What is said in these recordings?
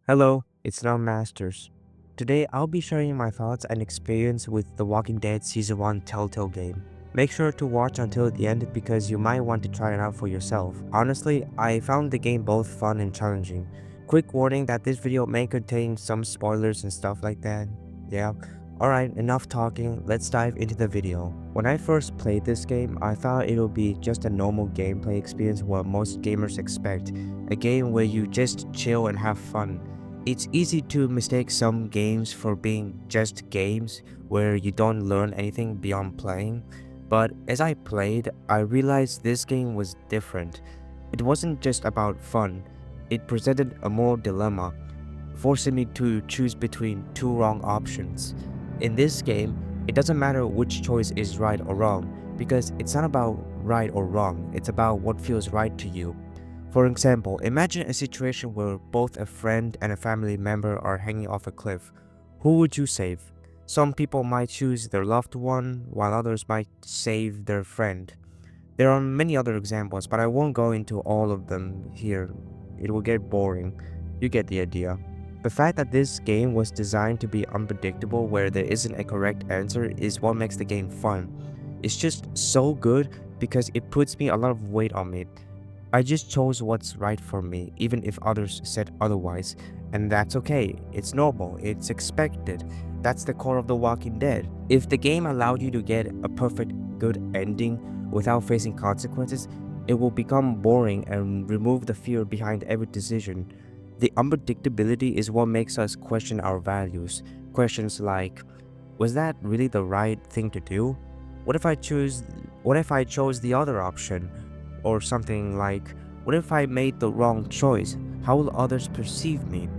Hello, it's now Masters. Today I'll be sharing my thoughts and experience with The Walking Dead Season 1 Telltale game. Make sure to watch until the end because you might want to try it out for yourself. Honestly, I found the game both fun and challenging. Quick warning that this video may contain some spoilers and stuff like that. Yeah. Alright, enough talking, let's dive into the video. When I first played this game, I thought it would be just a normal gameplay experience what most gamers expect. A game where you just chill and have fun. It's easy to mistake some games for being just games where you don't learn anything beyond playing, but as I played, I realized this game was different. It wasn't just about fun, it presented a moral dilemma, forcing me to choose between two wrong options. In this game, it doesn't matter which choice is right or wrong, because it's not about right or wrong, it's about what feels right to you. For example, imagine a situation where both a friend and a family member are hanging off a cliff. Who would you save? Some people might choose their loved one, while others might save their friend. There are many other examples, but I won't go into all of them here. It will get boring. You get the idea. The fact that this game was designed to be unpredictable where there isn't a correct answer is what makes the game fun. It's just so good because it puts me a lot of weight on me. I just chose what's right for me, even if others said otherwise. And that's okay. It's normal. It's expected. That's the core of The Walking Dead. If the game allowed you to get a perfect good ending without facing consequences, it will become boring and remove the fear behind every decision. The unpredictability is what makes us question our values. Questions like, was that really the right thing to do? What if I choose what if I chose the other option? Or something like, what if I made the wrong choice? How will others perceive me?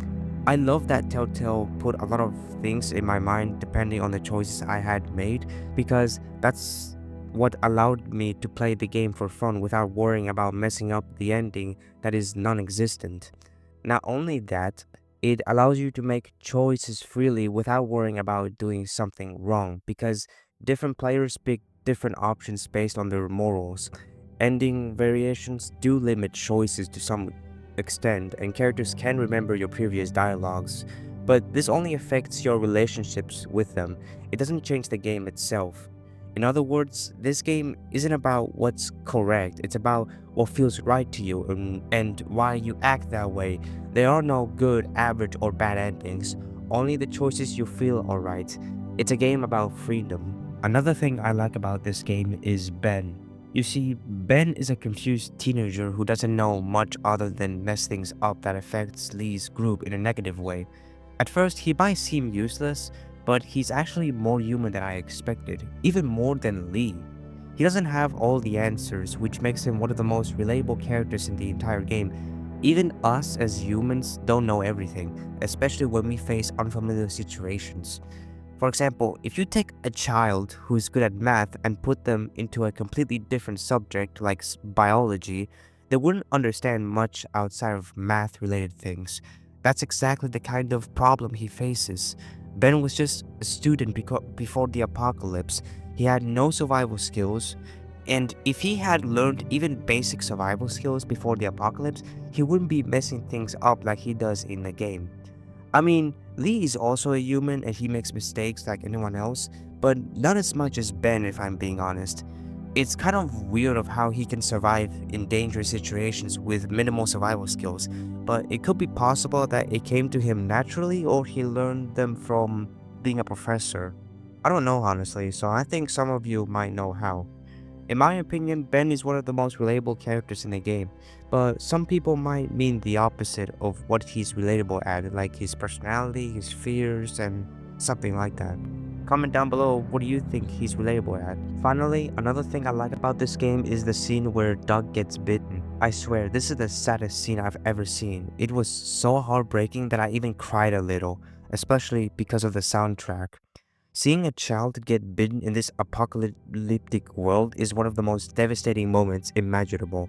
I love that Telltale put a lot of things in my mind depending on the choices I had made because that's what allowed me to play the game for fun without worrying about messing up the ending that is non-existent. Not only that, it allows you to make choices freely without worrying about doing something wrong because different players pick different options based on their morals. Ending variations do limit choices to some extent, and characters can remember your previous dialogues, but this only affects your relationships with them. It doesn't change the game itself. In other words, this game isn't about what's correct, it's about what feels right to you and why you act that way. There are no good, average, or bad endings, only the choices you feel are right. It's a game about freedom. Another thing I like about this game is Ben. You see, Ben is a confused teenager who doesn't know much other than mess things up that affects Lee's group in a negative way. At first, he might seem useless, but he's actually more human than I expected, even more than Lee. He doesn't have all the answers, which makes him one of the most relatable characters in the entire game. Even us as humans don't know everything, especially when we face unfamiliar situations. For example, if you take a child who's good at math and put them into a completely different subject like biology, they wouldn't understand much outside of math related things. That's exactly the kind of problem he faces. Ben was just a student before the apocalypse. He had no survival skills, and if he had learned even basic survival skills before the apocalypse, he wouldn't be messing things up like he does in the game. I mean, Lee is also a human and he makes mistakes like anyone else, but not as much as Ben if I'm being honest. It's kind of weird of how he can survive in dangerous situations with minimal survival skills, but it could be possible that it came to him naturally or he learned them from being a professor. I don't know honestly, so I think some of you might know how. In my opinion, Ben is one of the most relatable characters in the game, but some people might mean the opposite of what he's relatable at, like his personality, his fears, and something like that. Comment down below what do you think he's relatable at. Finally, another thing I like about this game is the scene where Doug gets bitten. I swear, this is the saddest scene I've ever seen. It was so heartbreaking that I even cried a little, especially because of the soundtrack. Seeing a child get bitten in this apocalyptic world is one of the most devastating moments imaginable.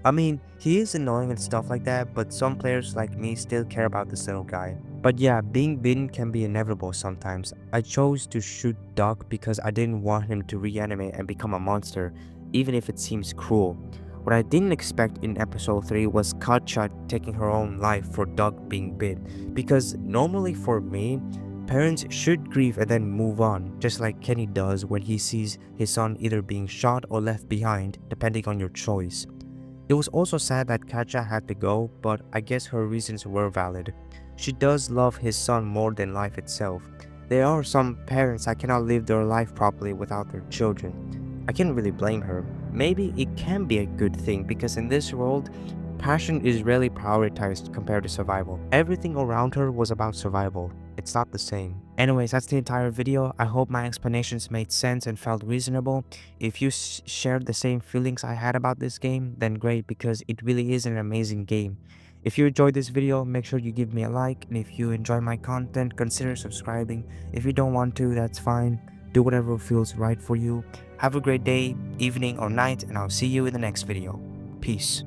I mean, he is annoying and stuff like that, but some players like me still care about this little guy. But yeah, being bitten can be inevitable sometimes. I chose to shoot Doc because I didn't want him to reanimate and become a monster, even if it seems cruel. What I didn't expect in episode 3 was Katja taking her own life for Doug being bit, because normally for me, parents should grieve and then move on, just like Kenny does when he sees his son either being shot or left behind, depending on your choice. It was also sad that Katja had to go, but I guess her reasons were valid. She does love his son more than life itself. There are some parents that cannot live their life properly without their children. I can't really blame her. Maybe it can be a good thing because in this world, passion is rarely prioritized compared to survival. Everything around her was about survival. It's not the same. Anyways, that's the entire video. I hope my explanations made sense and felt reasonable. If you shared the same feelings I had about this game, then great, because it really is an amazing game. If you enjoyed this video, make sure you give me a like, and if you enjoy my content, consider subscribing. If you don't want to, that's fine. Do whatever feels right for you. Have a great day, evening, or night, and I'll see you in the next video. Peace.